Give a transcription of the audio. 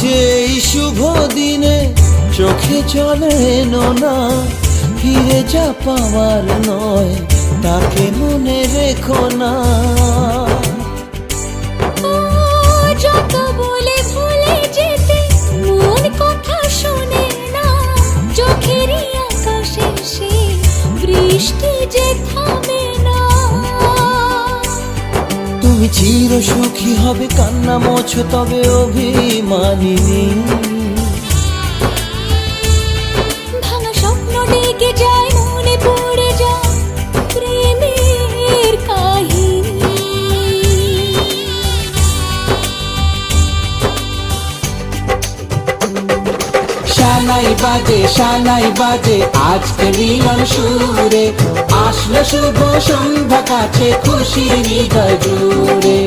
যে এই শুভ দিনে চোখে চলে না, ফিরে যা পাওয়ার নয় তাকে মনে রেখো না। যত বলে ভুলে যেতে মন কথা শোনে না, চোখেরই আকাশে সে বৃষ্টি যে থামে না। তুমি চির সুখী হবে কান্না মোছো তবে অভিমানিনী। ভাঙা স্বপ্ন ডেকে যায় মনে পড়ে যায় প্রেমের কাহিনী। শানাই বাজে আজকে মিলন সুরে, আসলো শুভ সন্ধ্যা কাছে খুশির হৃদয় জুড়ে।